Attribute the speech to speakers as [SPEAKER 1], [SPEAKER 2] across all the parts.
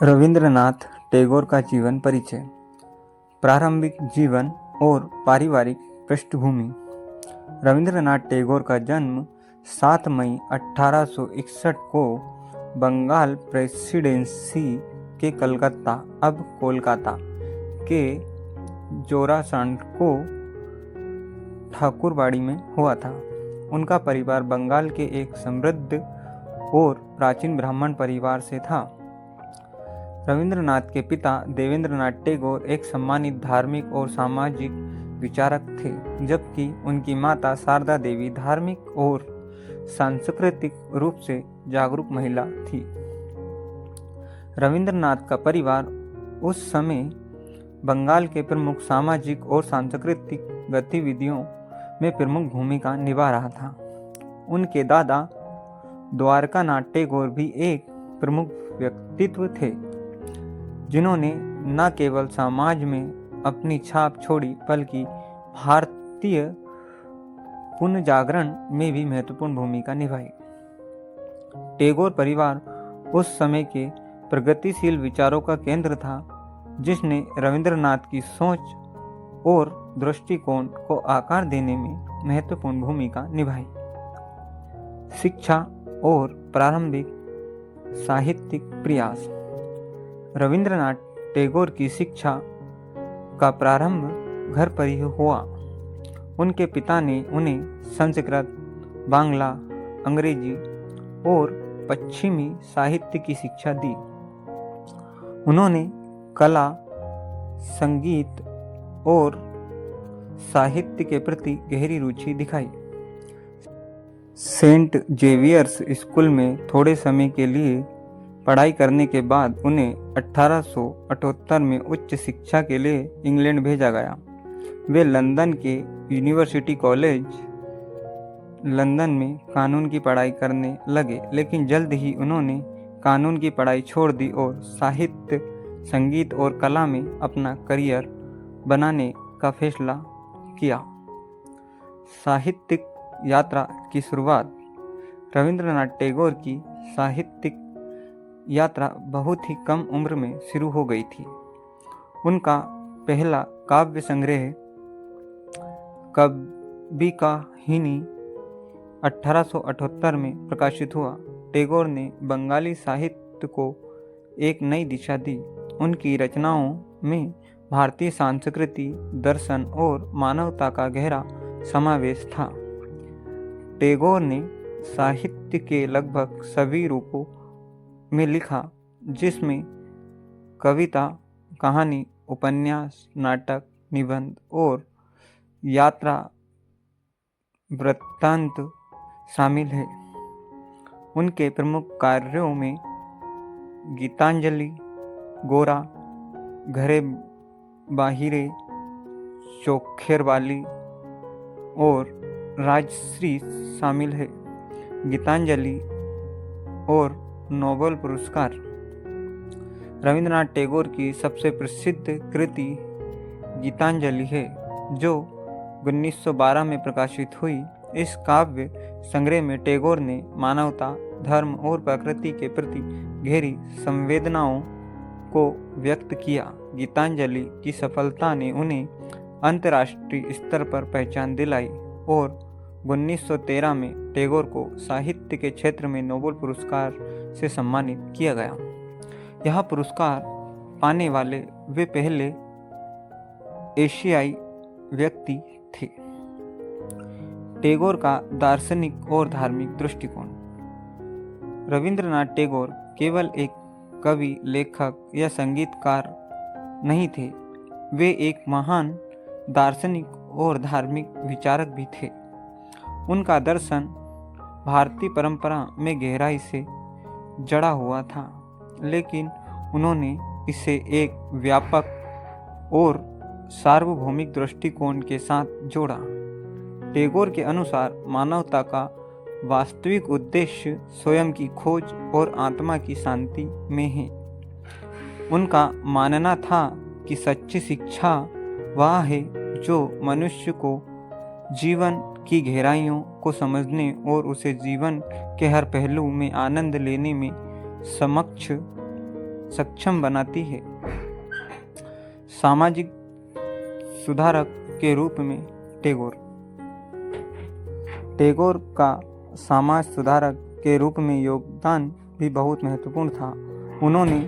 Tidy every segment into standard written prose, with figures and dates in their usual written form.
[SPEAKER 1] रविंद्रनाथ टैगोर का जीवन परिचय। प्रारंभिक जीवन और पारिवारिक पृष्ठभूमि। रविंद्रनाथ टैगोर का जन्म 7 मई 1861 को बंगाल प्रेसिडेंसी के कलकत्ता अब कोलकाता के जोरासांको ठाकुरबाड़ी में हुआ था। उनका परिवार बंगाल के एक समृद्ध और प्राचीन ब्राह्मण परिवार से था। रविंद्रनाथ के पिता देवेंद्रनाथ टैगोर एक सम्मानित धार्मिक और सामाजिक विचारक थे, जबकि उनकी माता शारदा देवी धार्मिक और सांस्कृतिक रूप से जागरूक महिला थी। रविंद्रनाथ का परिवार उस समय बंगाल के प्रमुख सामाजिक और सांस्कृतिक गतिविधियों में प्रमुख भूमिका निभा रहा था। उनके दादा द्वारकानाथ टैगोर भी एक प्रमुख व्यक्तित्व थे, जिन्होंने न केवल समाज में अपनी छाप छोड़ी बल्कि भारतीय पुनर्जागरण में भी महत्वपूर्ण भूमिका निभाई। टैगोर परिवार उस समय के प्रगतिशील विचारों का केंद्र था, जिसने रविंद्रनाथ की सोच और दृष्टिकोण को आकार देने में महत्वपूर्ण भूमिका निभाई। शिक्षा और प्रारंभिक साहित्यिक प्रयास। रविंद्रनाथ टैगोर की शिक्षा का प्रारंभ घर पर ही हुआ। उनके पिता ने उन्हें संस्कृत, बांग्ला, अंग्रेजी और पश्चिमी साहित्य की शिक्षा दी। उन्होंने कला, संगीत और साहित्य के प्रति गहरी रुचि दिखाई। सेंट जेवियर्स स्कूल में थोड़े समय के लिए पढ़ाई करने के बाद उन्हें 1878 में उच्च शिक्षा के लिए इंग्लैंड भेजा गया। वे लंदन के यूनिवर्सिटी कॉलेज लंदन में कानून की पढ़ाई करने लगे, लेकिन जल्द ही उन्होंने कानून की पढ़ाई छोड़ दी और साहित्य, संगीत और कला में अपना करियर बनाने का फैसला किया। साहित्यिक यात्रा की शुरुआत। रविंद्रनाथ टैगोर की साहित्यिक यात्रा बहुत ही कम उम्र में शुरू हो गई थी। उनका पहला काव्य संग्रह कविकाहिनी 1878 में प्रकाशित हुआ। टैगोर ने बंगाली साहित्य को एक नई दिशा दी। उनकी रचनाओं में भारतीय संस्कृति, दर्शन और मानवता का गहरा समावेश था। टैगोर ने साहित्य के लगभग सभी रूपों में लिखा, जिसमें कविता, कहानी, उपन्यास, नाटक, निबंध और यात्रा वृत्तांत शामिल है। उनके प्रमुख कार्यों में गीतांजलि, गोरा, घरे बाहिरे, चोखेरवाली और राजश्री शामिल है। गीतांजलि और नोबेल पुरस्कार। रविंद्रनाथ टैगोर की सबसे प्रसिद्ध कृति गीतांजलि है, जो 1912 में प्रकाशित हुई। इस काव्य संग्रह में टैगोर ने मानवता, धर्म और प्रकृति के प्रति गहरी संवेदनाओं को व्यक्त किया। गीतांजलि की सफलता ने उन्हें अंतर्राष्ट्रीय स्तर पर पहचान दिलाई और 1913 में टैगोर को साहित्य के क्षेत्र में नोबेल पुरस्कार से सम्मानित किया गया। यह पुरस्कार पाने वाले वे पहले एशियाई व्यक्ति थे। टैगोर का दार्शनिक और धार्मिक दृष्टिकोण। रविंद्रनाथ टैगोर केवल एक कवि, लेखक या संगीतकार नहीं थे, वे एक महान दार्शनिक और धार्मिक विचारक भी थे। उनका दर्शन भारतीय परंपरा में गहराई से जड़ा हुआ था, लेकिन उन्होंने इसे एक व्यापक और सार्वभौमिक दृष्टिकोण के साथ जोड़ा। टैगोर के अनुसार मानवता का वास्तविक उद्देश्य स्वयं की खोज और आत्मा की शांति में है। उनका मानना था कि सच्ची शिक्षा वह है जो मनुष्य को जीवन की गहराइयों को समझने और उसे जीवन के हर पहलू में आनंद लेने में सक्षम बनाती है। सामाजिक सुधारक के रूप में टैगोर का समाज सुधारक के रूप में योगदान भी बहुत महत्वपूर्ण था। उन्होंने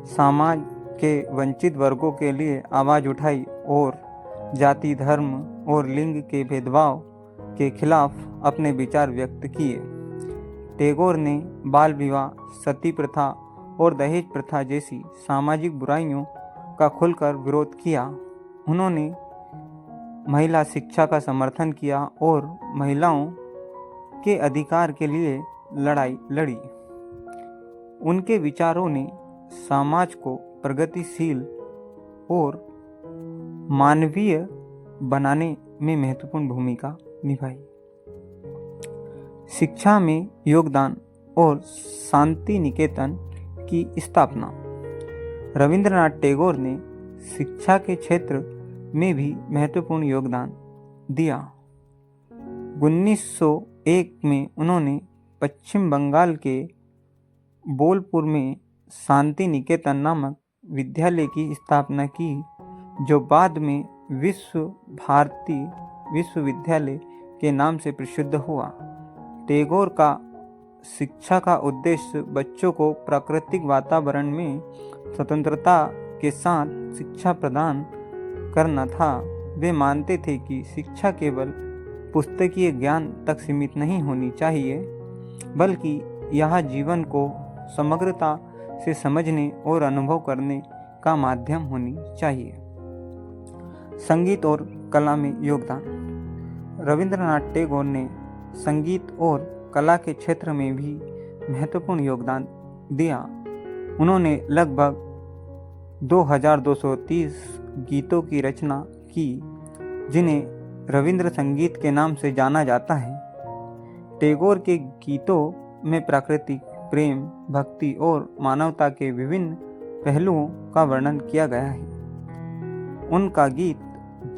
[SPEAKER 1] समाज के वंचित वर्गों के लिए आवाज़ उठाई और जाति, धर्म और लिंग के भेदभाव के खिलाफ अपने विचार व्यक्त किए। टैगोर ने बाल विवाह, सती प्रथा और दहेज प्रथा जैसी सामाजिक बुराइयों का खुलकर विरोध किया। उन्होंने महिला शिक्षा का समर्थन किया और महिलाओं के अधिकार के लिए लड़ाई लड़ी। उनके विचारों ने समाज को प्रगतिशील और मानवीय बनाने में महत्वपूर्ण भूमिका निभाई। शिक्षा में योगदान और शांति निकेतन की स्थापना। रविंद्रनाथ टैगोर ने शिक्षा के क्षेत्र में भी महत्वपूर्ण योगदान दिया। 1901 में उन्होंने पश्चिम बंगाल के बोलपुर में शांति निकेतन नामक विद्यालय की स्थापना की, जो बाद में विश्व भारती विश्वविद्यालय के नाम से प्रसिद्ध हुआ। टैगोर का शिक्षा का उद्देश्य बच्चों को प्राकृतिक वातावरण में स्वतंत्रता के साथ शिक्षा प्रदान करना था। वे मानते थे कि शिक्षा केवल पुस्तकीय ज्ञान तक सीमित नहीं होनी चाहिए, बल्कि यह जीवन को समग्रता से समझने और अनुभव करने का माध्यम होनी चाहिए। संगीत और कला में योगदान। रविंद्रनाथ टैगोर ने संगीत और कला के क्षेत्र में भी महत्वपूर्ण योगदान दिया। उन्होंने लगभग 2230 गीतों की रचना की, जिन्हें रविंद्र संगीत के नाम से जाना जाता है। टैगोर के गीतों में प्राकृतिक प्रेम, भक्ति और मानवता के विभिन्न पहलुओं का वर्णन किया गया है। उनका गीत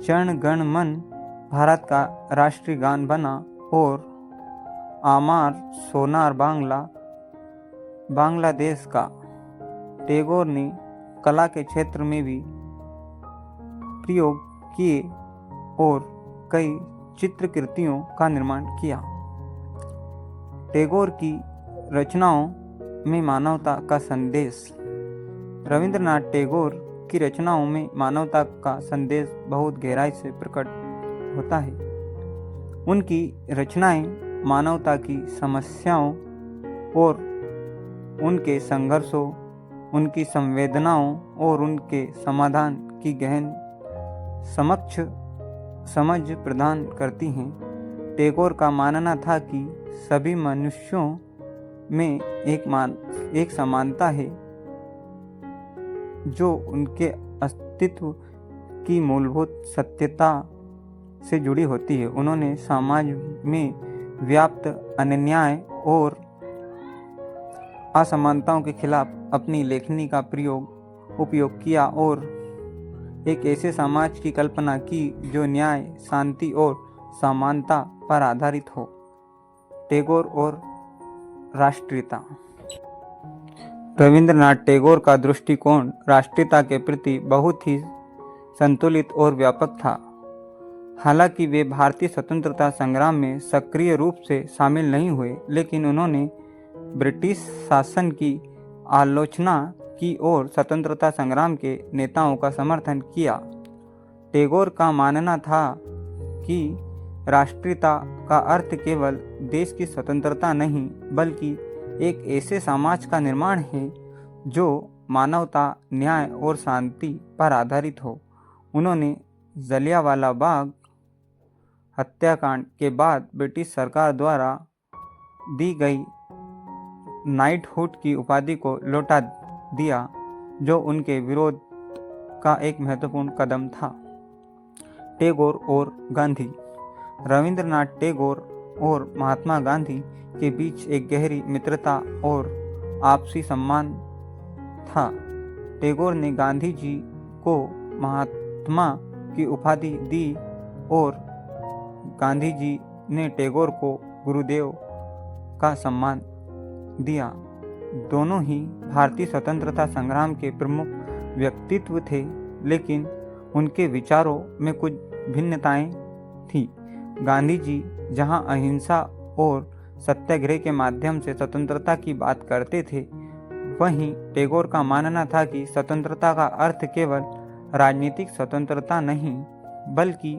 [SPEAKER 1] जन गण मन भारत का राष्ट्रीय गान बना और आमार सोनार बांग्लादेश का। टैगोर ने कला के क्षेत्र में भी प्रयोग किए और कई चित्रकृतियों का निर्माण किया। टैगोर की रचनाओं में मानवता का संदेश। रविंद्रनाथ टैगोर की रचनाओं में मानवता का संदेश बहुत गहराई से प्रकट होता है। उनकी रचनाएं मानवता की समस्याओं और उनके संघर्षों, उनकी संवेदनाओं और उनके समाधान की गहन समझ प्रदान करती हैं। टैगोर का मानना था कि सभी मनुष्यों में एक समानता है जो उनके अस्तित्व की मूलभूत सत्यता से जुड़ी होती है। उन्होंने समाज में व्याप्त अन्याय और असमानताओं के खिलाफ अपनी लेखनी का उपयोग किया और एक ऐसे समाज की कल्पना की जो न्याय, शांति और समानता पर आधारित हो। टैगोर और राष्ट्रीयता। रविंद्रनाथ टैगोर का दृष्टिकोण राष्ट्रीयता के प्रति बहुत ही संतुलित और व्यापक था। हालांकि वे भारतीय स्वतंत्रता संग्राम में सक्रिय रूप से शामिल नहीं हुए, लेकिन उन्होंने ब्रिटिश शासन की आलोचना की और स्वतंत्रता संग्राम के नेताओं का समर्थन किया। टैगोर का मानना था कि राष्ट्रीयता का अर्थ केवल देश की स्वतंत्रता नहीं, बल्कि एक ऐसे समाज का निर्माण है जो मानवता, न्याय और शांति पर आधारित हो। उन्होंने जलियांवाला बाग हत्याकांड के बाद ब्रिटिश सरकार द्वारा दी गई नाइटहुड की उपाधि को लौटा दिया, जो उनके विरोध का एक महत्वपूर्ण कदम था। टैगोर और गांधी। रविंद्रनाथ टैगोर और महात्मा गांधी के बीच एक गहरी मित्रता और आपसी सम्मान था। टैगोर ने गांधी जी को महात्मा की उपाधि दी और गांधी जी ने टैगोर को गुरुदेव का सम्मान दिया। दोनों ही भारतीय स्वतंत्रता संग्राम के प्रमुख व्यक्तित्व थे, लेकिन उनके विचारों में कुछ भिन्नताएं थीं। गांधी जी जहां अहिंसा और सत्याग्रह के माध्यम से स्वतंत्रता की बात करते थे, वहीं टैगोर का मानना था कि स्वतंत्रता का अर्थ केवल राजनीतिक स्वतंत्रता नहीं, बल्कि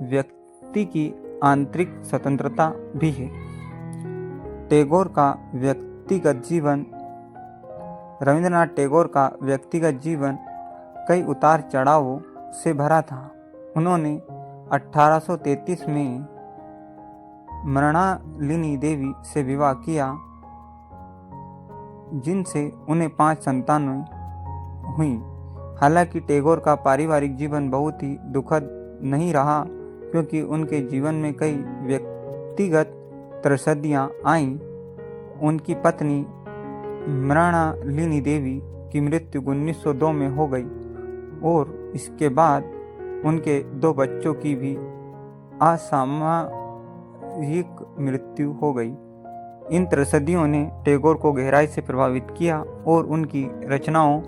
[SPEAKER 1] व्यक्ति की आंतरिक स्वतंत्रता भी है। टैगोर का व्यक्तिगत जीवन रविंद्रनाथ टैगोर का व्यक्तिगत जीवन कई उतार चढ़ावों से भरा था। उन्होंने 1833 में मृणालिनी देवी से विवाह किया, जिनसे उन्हें 5 संतानें हुईं। हालांकि टैगोर का पारिवारिक जीवन बहुत ही दुखद नहीं रहा, क्योंकि उनके जीवन में कई व्यक्तिगत त्रसदियां आईं। उनकी पत्नी मृणालिनी देवी की मृत्यु 1902 में हो गई और इसके बाद उनके 2 बच्चों की भी असामयिक मृत्यु हो गई। इन त्रसदियों ने टैगोर को गहराई से प्रभावित किया और उनकी रचनाओं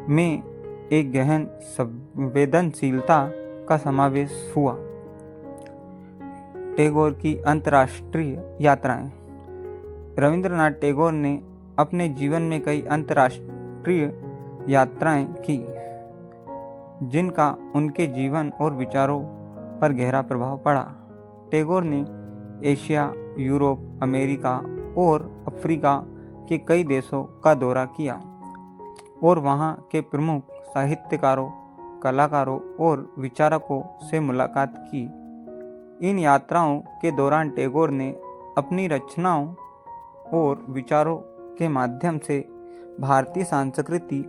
[SPEAKER 1] में एक गहन संवेदनशीलता का समावेश हुआ। टैगोर की अंतर्राष्ट्रीय यात्राएं। रविंद्रनाथ टैगोर ने अपने जीवन में कई अंतर्राष्ट्रीय यात्राएं की, जिनका उनके जीवन और विचारों पर गहरा प्रभाव पड़ा। टैगोर ने एशिया, यूरोप, अमेरिका और अफ्रीका के कई देशों का दौरा किया और वहां के प्रमुख साहित्यकारों, कलाकारों और विचारकों से मुलाकात की। इन यात्राओं के दौरान टैगोर ने अपनी रचनाओं और विचारों के माध्यम से भारतीय संस्कृति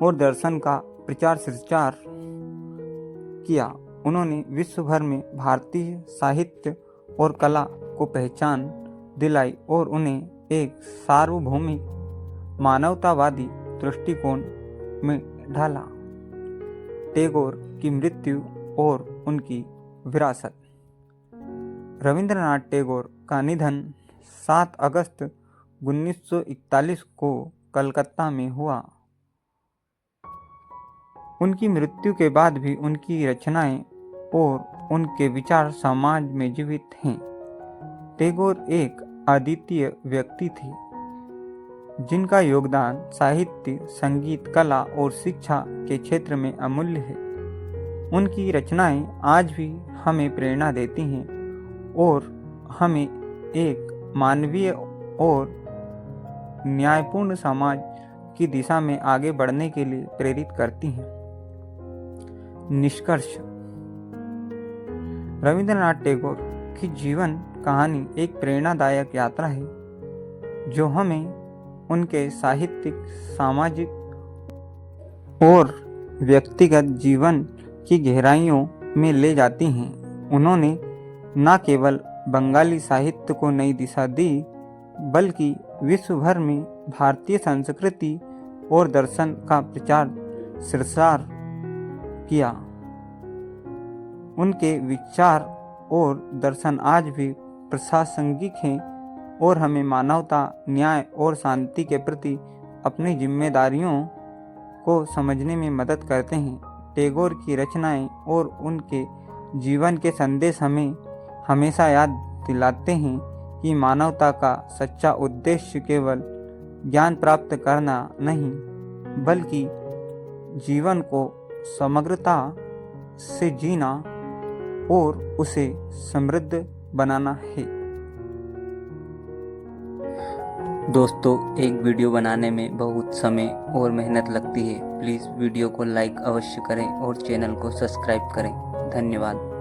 [SPEAKER 1] और दर्शन का प्रचार प्रसार किया। उन्होंने विश्व भर में भारतीय साहित्य और कला को पहचान दिलाई और उन्हें एक सार्वभौमिक मानवतावादी दृष्टिकोण में ढाला। टैगोर की मृत्यु और उनकी विरासत। रविंद्रनाथ टैगोर का निधन 7 अगस्त 1941 को कलकत्ता में हुआ। उनकी मृत्यु के बाद भी उनकी रचनाएं और उनके विचार समाज में जीवित हैं। टैगोर एक अद्वितीय व्यक्ति थे, जिनका योगदान साहित्य, संगीत, कला और शिक्षा के क्षेत्र में अमूल्य है। उनकी रचनाएं आज भी हमें प्रेरणा देती हैं और हमें एक मानवीय और न्यायपूर्ण समाज की दिशा में आगे बढ़ने के लिए प्रेरित करती हैं। निष्कर्ष। रविंद्रनाथ टैगोर की जीवन कहानी एक प्रेरणादायक यात्रा है, जो हमें उनके साहित्यिक, सामाजिक और व्यक्तिगत जीवन की गहराइयों में ले जाती हैं। उन्होंने न केवल बंगाली साहित्य को नई दिशा दी, बल्कि विश्व भर में भारतीय संस्कृति और दर्शन का प्रचार प्रसार किया। उनके विचार और दर्शन आज भी प्रासंगिक हैं और हमें मानवता, न्याय और शांति के प्रति अपनी जिम्मेदारियों को समझने में मदद करते हैं। टैगोर की रचनाएं और उनके जीवन के संदेश हमें हमेशा याद दिलाते हैं कि मानवता का सच्चा उद्देश्य केवल ज्ञान प्राप्त करना नहीं, बल्कि जीवन को समग्रता से जीना और उसे समृद्ध बनाना है।
[SPEAKER 2] दोस्तों, एक वीडियो बनाने में बहुत समय और मेहनत लगती है। प्लीज़ वीडियो को लाइक अवश्य करें और चैनल को सब्सक्राइब करें। धन्यवाद।